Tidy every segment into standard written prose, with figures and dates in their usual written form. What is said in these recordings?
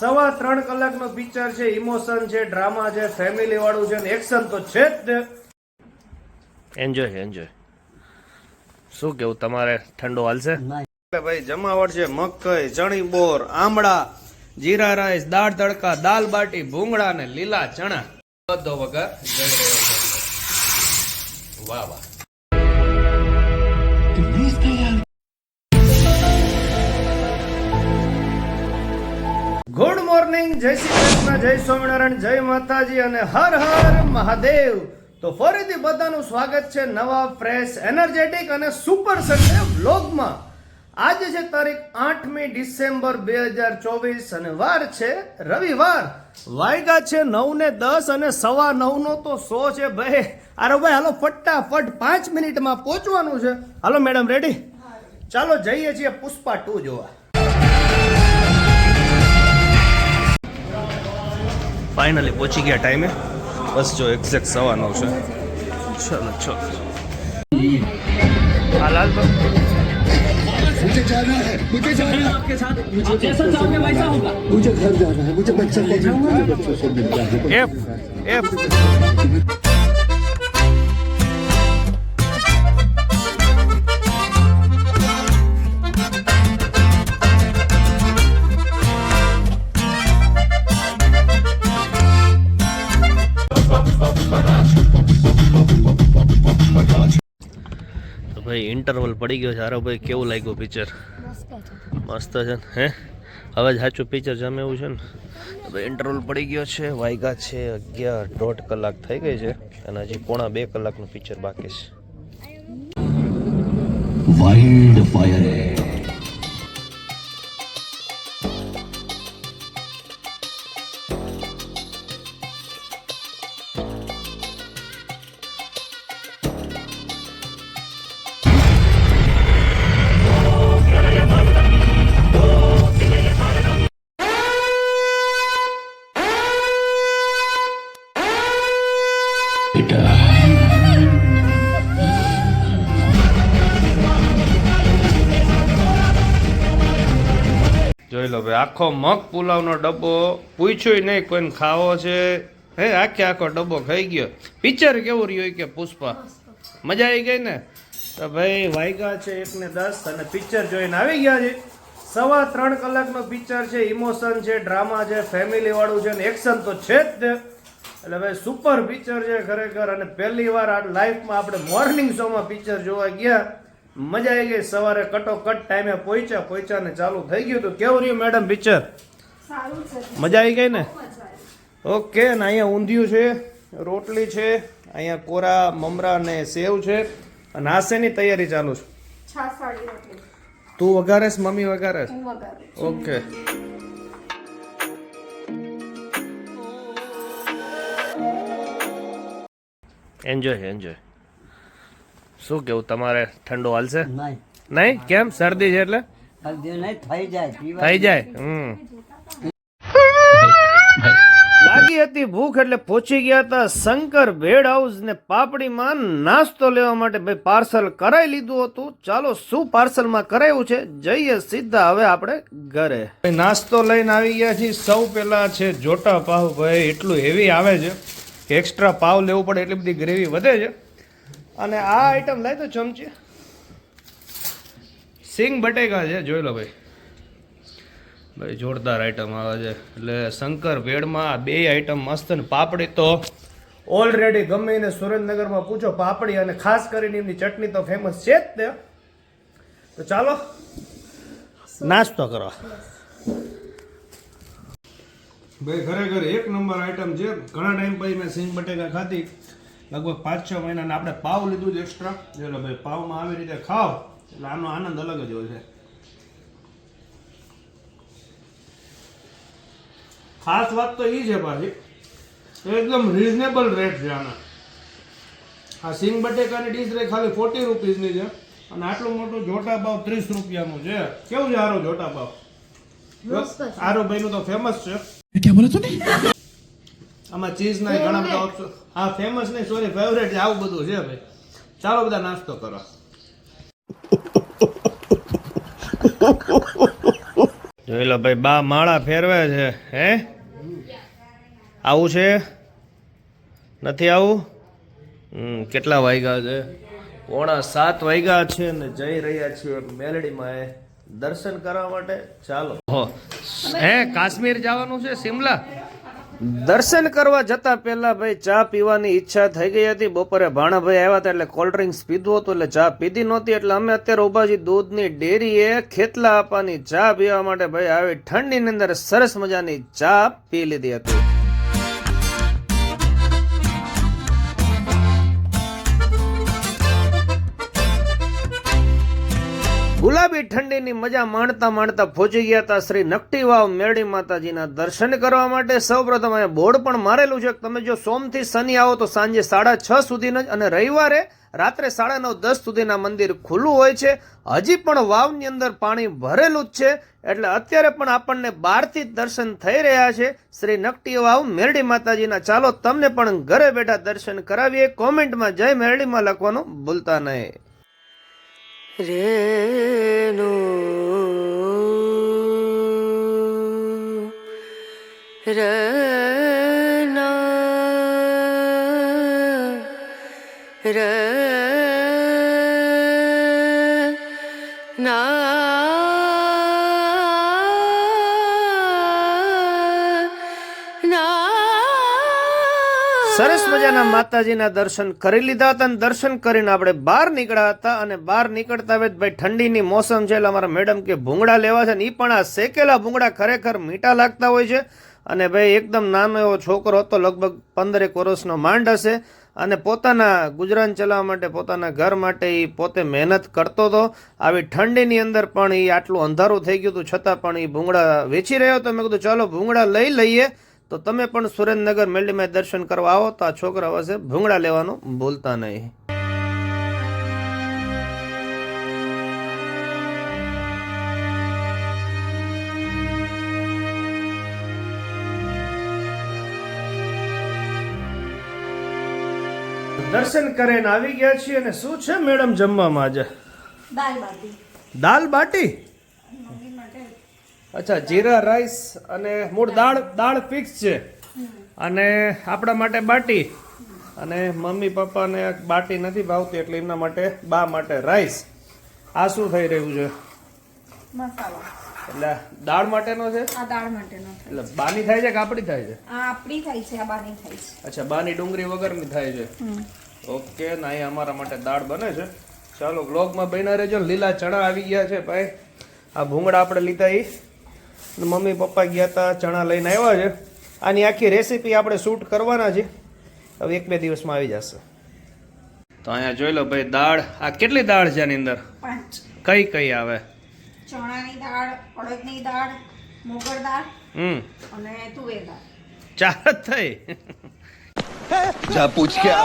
3.25 કલાકનો પિક્ચર છે, ઇમોશન છે, ડ્રામા છે, ફેમિલી વાળું છે ને એક્શન તો છે જ. એન્જોય. શું કેવું તમારે, ઠંડો હાલશે? ભાઈ જમાવટ છે, મકઈ, ચણી બોર, આમળા, જીરા રાઈસ, દાળ તડકા, દાલ બાટી, ભૂંગળા ને લીલા ચણા બધો વગર જઈ રહ્યો છે. વાહ વાહ. ગુડ મોર્નિંગ, જય શ્રી કૃષ્ણ, જય સ્વામિનારાયણ, જય માતાજી અને હર હર મહાદેવ. તો ફરીથી બધાનું સ્વાગત છે નવા ફ્રેશ એનર્જેટિક અને સુપર સન્ડે વ્લોગમાં. આજે છે તારીખ 8મી ડિસેમ્બર 2024 અને વાર છે રવિવાર. વાયગા છે 9:10 અને 9:15 તો શો છે ભાઈ. અરે ભાઈ હાલો ફટાફટ 5 મિનિટમાં પહોંચવાનું છે. હાલો મેડમ રેડી? ચાલો જઈએ છીએ પુષ્પા 2 જોવા. ફાઇનલી પહોંચી ગયા ટાઈમે. બસ જો એક્ઝેક્ટ 9:15 છે. ચલો હા લાલ मुझे जाना है आपके साथ जैसा चाहोगे वैसा होगा मुझे घर जाना है मुझे बच्चों से मिलना है एफ ભાઈ ઇન્ટરવલ પડી ગયો છે. હારો ભાઈ કેવું લાગ્યું પિક્ચર? મસ્ત છે ને? હે હવે જ સાચું પિક્ચર જમે એવું છે ને. ભાઈ ઇન્ટરવલ પડી ગયો છે. વાગ્યા છે 11.5 કલાક થઈ ગઈ છે અને હજી 1.5 કલાકનું પિક્ચર બાકી છે. वाइल्ड फायर જોઈ લો ભાઈ, આખો મગ પુલાવનો ડબ્બો પૂછ્યું નહીં કોઈને ખાવો છે. હે આખો ડબ્બો ખાઈ ગયો. પિક્ચર કેવું રહ્યું કે પુષ્પા? મજા આવી ગઈ ને? તો ભાઈ વાગ્યા છે 1:10 અને પિક્ચર જોઈને આવી ગયા છે. 3.25 કલાકનો પિક્ચર છે, ઇમોશન છે, ડ્રામા છે, ફેમિલી વાળું છે ને એક્શન તો છે જ. એટલે ભાઈ સુપર પિક્ચર છે ખરેખર. અને પહેલી વાર આ લાઈફમાં આપણે મોર્નિંગ શોમાં પિક્ચર જોવા ગયા. મજા આવી ગઈ. સવારે કટોકટ ટાઈમે પહોંચ્યા ને ચાલુ થઈ ગયું. તો કેવું રહ્યું મેડમ પિક્ચર? મજા આવી ગઈ ને? ઓકે. ને અહીંયા ઊંધિયું છે, રોટલી છે, અહીંયા કોરા મમરા ને સેવ છે. અને આ શેની તૈયારી ચાલુ છે? તું વઘારેસ મમ્મી વઘારેસ? ઓકે. એન્જોય. શું કેવું તમારે, ઠંડો હાલશે? નહીં કેમ? શરદી છે એટલે થઈ જાય. લાગી હતી ભૂખ એટલે પહોંચી ગયા હતા શંકર ભેળ હાઉસ ને પાપડીમાં નાસ્તો લેવા માટે. ભાઈ પાર્સલ કરાવી લીધું હતું. ચાલો શું પાર્સલમાં કરાયું છે જઈએ સીધા હવે આપણે ઘરે. નાસ્તો લઈને આવી ગયા છીએ. સૌ પહેલા છે જોટા પાવ. ભાઈ એટલું હેવી આવે છે કે એક્સ્ટ્રા પાવ લેવું પડે, એટલી બધી ગ્રેવી વધે છે. અને આ આઈટમ લાવી તો ચમચી સિંગ બટેકા છે. જોઈ લો ભાઈ જોરદાર આઈટમ આવે છે. એટલે શંકર ભેળમાં 2 આઈટમ મસ્ત. ને પાપડી તો ઓલરેડી ગમે એને સુરેન્દ્રનગરમાં પૂછો, પાપડી અને ખાસ કરીને એમની ચટણી તો ફેમસ છે જ તે. તો ચાલો નાસ્તો કરો. ભાઈ ખરેખર 1 નંબર આઈટમ છે. ઘણા ટાઈમ પછી મેં સિંગ બટેકા ખાધી, લગભગ 5-6 મહિના. આપણે પાવ લીધું છે એક્સ્ટ્રા. જોઈ ભાઈ પાવમાં આવી રીતે ખાવ એટલે આનો આનંદ અલગ જ હોય છે. ખાસ વાત તો એ છે પાછી એકદમ રીઝનેબલ રેટ છે આના. આ સિંગ બટેકાની ડીશ રે ખાલી 40 રૂપીસની છે અને આટલું મોટું જોટા પાવ 30 રૂપિયાનું છે. કેવું છે આરો જોટા પાવ? આરો ભાઈનું તો ફેમસ છે. क्या बोला तूने? આમાં ચીઝ ના ઘણા બધા ઓપ્શન. હા ફેમસ નહીં, સોરી ફેવરેટ છે. આવું બધું છે ભાઈ. ચાલો બધા નાસ્તો કરો. જોઈ જોઈ લો ભાઈ, બા માળા ફેરવે છે. હે આવું છે? નથી આવું? કેટલા વાગ્યા છે? 6:45 વાગ્યા છે ને જઈ રહ્યા છીએ મેલડીમાં દર્શન કરવા માટે. ચાલો. હે કાશ્મીર જવાનું છે, શિમલા? દર્શન કરવા જતા પહેલા ભાઈ ચા પીવાની ઈચ્છા થઈ ગઈ હતી. બપોરે ભાણાભાઈ આવ્યા હતા એટલે કોલ્ડ ડ્રિંક્સ પીધું હતું, એટલે ચા પીધી નહોતી. એટલે અમે અત્યારે ઉભા છીએ દૂધની ડેરીએ ખેતલા આપવાની ચા પીવા માટે. ભાઈ આવી ઠંડીની અંદર સરસ મજાની ચા પી લીધી હતી. ગુલાબી ઠંડીની મજા માણતા માણતા પહોંચી ગયા હતા શ્રી નકટી વાવ મેરડી માતાજીના દર્શન કરવા માટે. સૌપ્રથમ અહીંયા બોર્ડ પણ મારેલું છે, તમે જો સોમથી શનિ આવો તો સાંજે 6:30 સુધીનો જ, અને રવિવારે રાત્રે 9:30-10 સુધીના મંદિર ખુલ્લું હોય છે. હજી પણ વાવની અંદર પાણી ભરેલું જ છે, એટલે અત્યારે પણ આપણને બહારથી જ દર્શન થઈ રહ્યા છે શ્રી નકટી વાવ મેરડી માતાજીના. ચાલો તમને પણ ઘરે બેઠા દર્શન કરાવીએ. કોમેન્ટમાં જય મેરડીમાં લખવાનું ભૂલતા નહીં. રેનો રના રના સરસ મજાના માતાજીના દર્શન કરી લીધા હતા, અને દર્શન કરીને આપણે બહાર નીકળ્યા હતા. અને બહાર નીકળતા હવે ભાઈ ઠંડીની મોસમ છે એટલે અમારા મેડમ કે ભૂંગળા લેવા છે, ને એ પણ આ શેકેલા ભૂંગળા ખરેખર મીઠા લાગતા હોય છે. અને ભાઈ એકદમ નાનો એવો છોકરો હતો, લગભગ 15 વર્ષનો માંડ હશે, અને પોતાના ગુજરાન ચલાવવા માટે, પોતાના ઘર માટે એ પોતે મહેનત કરતો હતો. આવી ઠંડીની અંદર પણ એ આટલું અંધારું થઈ ગયું હતું છતાં પણ એ ભૂંગળા વેચી રહ્યો હતો. મેં કીધું ચાલો ભૂંગળા લઈ લઈએ, તો તમે પણ સુરેન્દ્રનગર મેલડીમાં દર્શન કરવા આવો તો આ છોકરા પાસે ભૂંગળા લેવાનું ભૂલતા નહીં. દર્શન કરીને આવી ગયા છીએ. અને શું છે મેડમ જમવામાં આજે? દાલ બાટી. અચ્છા, જીરા રાઈસ અને મૂળ દાળ ફિક્સ છે, અને આપણા માટે બાટી. અને મમ્મી પપ્પાને બાટી નથી ભાવતી એટલે એમના માટે, બા માટે રાઈસ. આ શું થઈ રહ્યું છે? મસાલો. એટલે દાળ માટેનો છે? આ દાળ માટેનો છે. એટલે બાની થાય છે કે આપણી થાય છે? આ આપણી થાય છે, આ બાની થાય છે. અચ્છા, બાની ડુંગળી વગરની થાય છે. ઓકે, ના અહીં અમારા માટે દાળ બને છે. ચાલો બ્લોગમાં બન્યા રહેજો. લીલા ચણા આવી ગયા છે ભાઈ. આ ભૂંગળા આપણે લીધા એ મમ્મી પપ્પા ગયા હતા, ચણા લઈને આવ્યા છે. આની આખી રેસીપી આપણે શૂટ કરવાના છે, હવે 1-2 દિવસમાં આવી જશે. તો અહીંયા જોઈ લો ભાઈ દાળ. આ કેટલી દાળ છે આની અંદર? 5. કઈ કઈ આવે? ચણાની દાળ, અડદની દાળ, મોગર દાળ અને તુવેર દાળ. 4 જ થઈ. जा पूछ क्या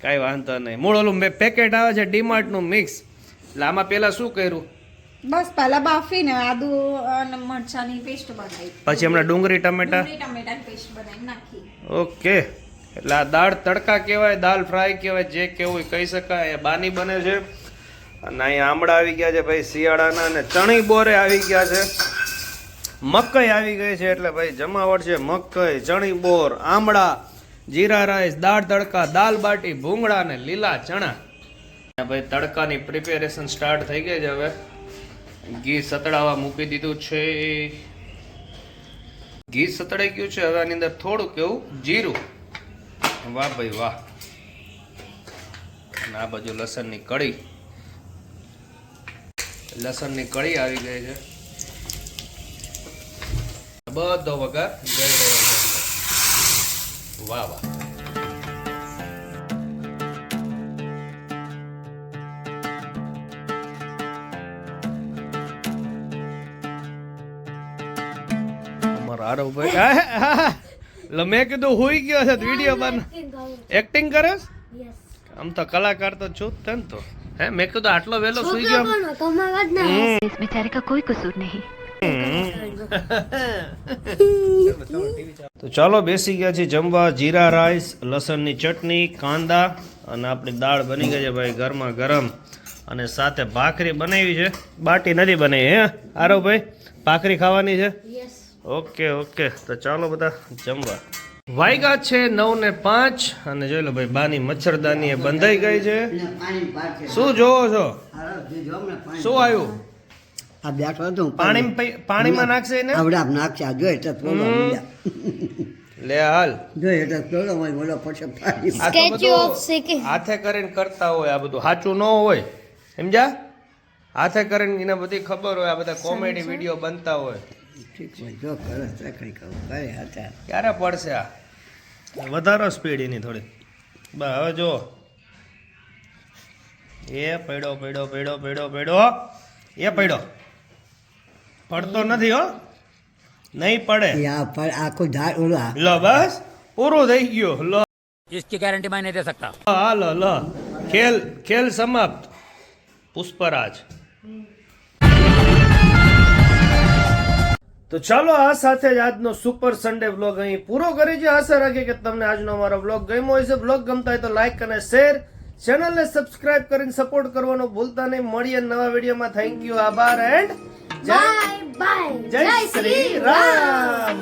કઈ વાંધો નહીં. મૂળ ઓલું પેકેટ આવે છે ડીમાર્ટ નું મિક્સ, એટલે આમાં પેલા શું કર્યું? બસ પહેલા બાફીને આદુ અને મરચાની પેસ્ટ બનાવી, પછી હમણાં ડુંગળી ટમેટા. ટમેટાની પેસ્ટ બનાવી નાખી. ઓકે, એટલે આ દાળ તડકા કહેવાય, દાળ ફ્રાય કહેવાય, જે કેવું કહી શકાય. બાની બને છે. અને અહીંયા આમળા આવી ગયા છે ભાઈ શિયાળાના, અને ચણી બોરે આવી ગયા છે, મકઈ આવી ગઈ છે. એટલે ભાઈ જમાવટ છે. મકઈ, ચણી બોર, આમળા, જીરા રાઈસ, દાળ તડકા, દાલ બાટી, ભૂંગળા અને લીલા ચણા. ભાઈ તડકાની પ્રિપેરેશન સ્ટાર્ટ થઈ ગઈ છે. હવે ઘી સતડાવા મૂકી દીધું છે. ઘી સતડાઈ ગયું છે. હવે આની અંદર થોડુંક એવું જીરું. વાહ ભાઈ વાહ. અને આ બાજુ લસણની કળી. લસણની કળી આવી ગઈ છે. બધો વઘાર જઈ રહ્યો છે. વાહ વાહ. મેં કીધું હુઈ ગયો છે વિડીયો બન એક્ટિંગ કરે. આમ તો કલાકાર તો છું જ ને. તો હે મેં કીધું આટલો વહેલો સુઈ ગયો. इस बेचारे का कोई कसूर नहीं. તો ચાલો બેસી ગયા છે જમવા. જીરા રાઈસ, લસણની ચટણી, કાંદા અને આપણી દાળ બની ગઈ છે ભાઈ ગરમા ગરમ. અને સાથે ભાખરી બનાવી છે, બાટી નથી બનાવી. હે આરો ભાઈ ભાખરી ખાવાની છે? ઓકે ઓકે, તો ચાલો બધા જમવા. વાયગા છે 9:05 અને જોઈ લો ભાઈ બાની મચ્છરદાની એ બંધાઈ ગઈ છે. શું જોવો છો? શું આવ્યું? આ બેઠો હતો પાણીમાં નાખશે ને? આવડા નાખશે આ જો એટલે થોડો લે હાલ જો એટલે થોડો હોય બોલો પછી પાણી આ તો બધું હાથે કરીને કરતા હોય, આ બધું સાચું ન હોય, સમજ્યા? હાથે કરીને એને બધી ખબર હોય, આ બધા કોમેડી વિડીયો બનતા હોય. ઠીક હોય જો કરે ચકડી કહું કરે હતા ક્યારે પડશે આ? વધારો સ્પીડ એની થોડી. બસ હવે જો એ પડ્યો પડ્યો પડ્યો પડ્યો પડ્યો એ પડ્યો, પડતો નથી હો, નહીં પડે. આ પર આખો ધાર ઓલો લો બસ પૂરું થઈ ગયું. લો इसकी गारंटी मैं नहीं दे सकता. હાલો લો ખેલ સમાપ્ત. પુષ્પરાજ. તો ચાલો આ સાથે જ આજનો સુપર સન્ડે વ્લોગ અહીં પૂરો કરી છે. આશા રાખીએ કે તમને આજનો અમારો વ્લોગ ગમ્યો હશે. વ્લોગ ગમતા હોય તો લાઈક અને શેર, ચેનલને સબસ્ક્રાઇબ કરીને સપોર્ટ કરવાનું ભૂલતા નહીં. મળીએ નવા વિડીયોમાં. થેન્ક યુ, આભાર એન્ડ જય શ્રી રામ.